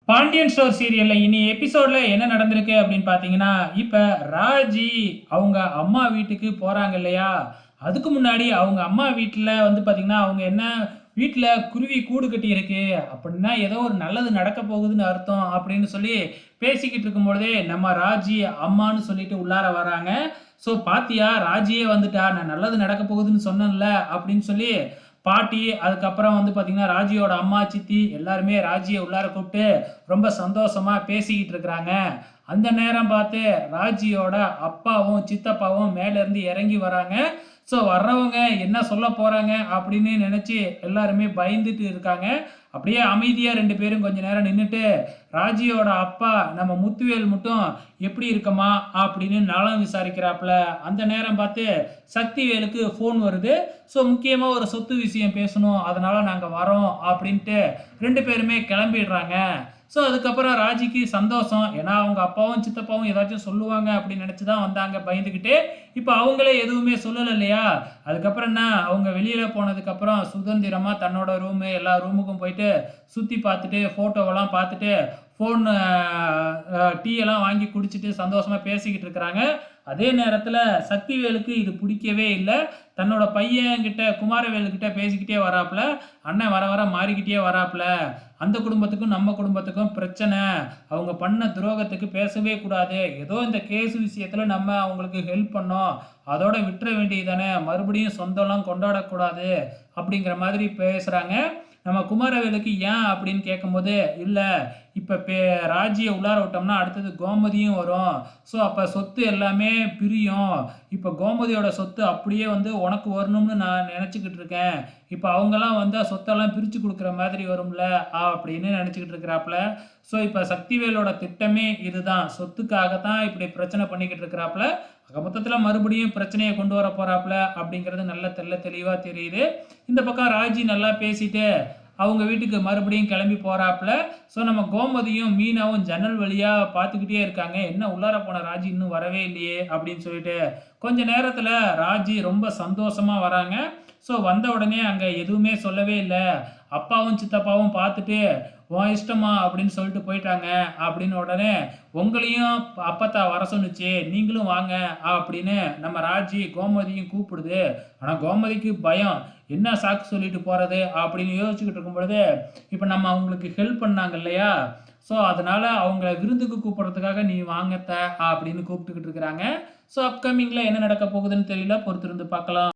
Pandian store சீரியல்ல இனி எபிசோட்ல என்ன நடந்திருக்கு அப்படின்னு பார்த்தீங்கன்னா, இப்ப ராஜி அவங்க அம்மா வீட்டுக்கு போறாங்க இல்லையா? அதுக்கு முன்னாடி அவங்க அம்மா வீட்ல வந்து பார்த்தீங்கன்னா, அவங்க என்ன வீட்ல குருவி கூடு கட்டி இருக்கு. அப்படின்னா ஏதோ ஒரு நல்லது நடக்க போகுதுன்னு அர்த்தம் அப்படின்னு சொல்லி பேசிக்கிட்டு இருக்கும்பொழுதே, நம்ம ராஜி அம்மான்னு சொல்லிட்டு உள்ளார வராங்க. "ஸோ பாத்தியா ராஜியே வந்துட்டா. நான் நல்லது நடக்க போகுதுன்னு சொன்னேன்ல" அப்படின்னு சொல்லி பாட்டி, அதுக்கப்புறம் வந்து பார்த்தீங்கன்னா, ராஜியோட அம்மா, சித்தி எல்லாருமே ராஜிய உள்ளார கூப்பிட்டு ரொம்ப சந்தோஷமா பேசிக்கிட்டு இருக்கிறாங்க. அந்த நேரம் பார்த்து ராஜியோட அப்பாவும், சித்தப்பாவும் மேலேருந்து இறங்கி வராங்க. ஸோ வர்றவங்க என்ன சொல்ல போறாங்க அப்படின்னு நினைச்சு எல்லாருமே பயந்துட்டு இருக்காங்க. அப்படியே அமைதியா 2 பேரும் கொஞ்ச நேரம் நின்னுட்டு, ராஜியோட அப்பா நம்ம முத்துவேல் மட்டும் "எப்படி இருக்கம்மா?" அப்படின்னு நலம் விசாரிக்கிறாப்புல. அந்த நேரம் பார்த்து சக்திவேலுக்கு ஃபோன் வருது. ஸோ முக்கியமா ஒரு சொத்து விஷயம் பேசணும். அதனால நாங்க வரோம் அப்படின்ட்டு 2 பேருமே கிளம்பிடுறாங்க. ஸோ அதுக்கப்புறம் ராஜிக்கு சந்தோஷம். ஏன்னா அவங்க அப்பாவும், சித்தப்பாவும் ஏதாச்சும் சொல்லுவாங்க அப்படின்னு நினைச்சு தான் வந்தாங்க பயந்துகிட்டு. இப்ப அவங்களே எதுவுமே சொல்லல இல்லையா? அதுக்கப்புறம் என்ன, அவங்க வெளியில போனதுக்கப்புறம் சுதந்திரமா தன்னோட ரூமு, எல்லா ரூமுக்கும் போயிட்டு சுத்தி பார்த்துட்டு, ஃபோட்டோவெல்லாம் பார்த்துட்டு, ஃபோன் டீ எல்லாம் வாங்கி குடிச்சிட்டு சந்தோஷமா பேசிக்கிட்டு இருக்கிறாங்க. அதே நேரத்துல சக்திவேலுக்கு இது பிடிக்கவே இல்ல. தன்னோட பையன்கிட்ட குமாரவேலுகிட்ட பேசிக்கிட்டே வராப்புல. அண்ணன் வர வர மாறிக்கிட்டே வராப்புல. அந்த குடும்பத்துக்கும் நம்ம குடும்பத்துக்கும் பிரச்சனை. அவங்க பண்ண துரோகத்துக்கு பேசவே கூடாது. ஏதோ இந்த கேஸ் விஷயத்துல நம்ம அவங்களுக்கு ஹெல்ப் பண்ணோம். அதோட விட்டுற வேண்டியது தானே. மறுபடியும் சொந்தம்லாம் கொண்டாடக்கூடாது. அப்படிங்கிற மாதிரி பேசுறாங்க. நம்ம குமாரவேலுக்கு ஏன் அப்படின்னு கேட்கும்போது, இல்ல இப்ப ராஜிய உள்ளார விட்டோம்னா அடுத்தது கோமதியும் வரும். ஸோ அப்ப சொத்து எல்லாமே பிரியும். இப்ப கோமதியோட சொத்து அப்படியே வந்து உனக்கு வரணும்னு நான் நினைச்சுக்கிட்டு இருக்கேன். இப்ப அவங்கலாம் வந்தா சொத்தெல்லாம் பிரிச்சு குடுக்குற மாதிரி வரும்ல அப்படின்னு நினைச்சுக்கிட்டு இருக்கிறாப்புல. ஸோ இப்ப சக்திவேலோட திட்டமே இதுதான். சொத்துக்காக தான் இப்படி பிரச்சனை பண்ணிக்கிட்டு இருக்கிறாப்புல. ஆக மொத்தத்துல மறுபடியும் பிரச்சனைய கொண்டு வர போறாப்புல அப்படிங்கிறது நல்ல தெளிவா தெரியுது. இந்த பக்கம் ராஜி நல்லா பேசிட்டு அவங்க வீட்டுக்கு மறுபடியும் கிளம்பி போறாப்புல. ஸோ நம்ம கோமதியும், மீனாவும் ஜன்னல் வழியா பார்த்துக்கிட்டே இருக்காங்க. என்ன உள்ளார போன ராஜி இன்னும் வரவே இல்லையே அப்படின்னு சொல்லிட்டு. கொஞ்ச நேரத்துல ராஜி ரொம்ப சந்தோஷமா வராங்க. ஸோ வந்த உடனே அங்க எதுவுமே சொல்லவே இல்ல. அப்பாவும், சித்தப்பாவும் பார்த்துட்டு, "உன் இஷ்டமா" அப்படின்னு சொல்லிட்டு போயிட்டாங்க. அப்படின்னு உடனே, "உங்களையும் அப்பத்தா வர சொன்னுச்சு. நீங்களும் வாங்க" அப்படின்னு நம்ம ராஜி கோமதியும் கூப்பிடுது. ஆனா கோமதிக்கு பயம். என்ன சாக்கு சொல்லிட்டு போறது அப்படின்னு யோசிச்சுக்கிட்டு இருக்கும் பொழுது, இப்ப நம்ம அவங்களுக்கு ஹெல்ப் பண்ணாங்க இல்லையா? ஸோ அதனால அவங்கள விருந்துக்கு கூப்பிடுறதுக்காக "நீ வாங்க அத்த" அப்படின்னு கூப்பிட்டுக்கிட்டு இருக்கிறாங்க. ஸோ அப்கமிங்ல என்ன நடக்க போகுதுன்னு தெரியல. பொறுத்திருந்து பார்க்கலாம்.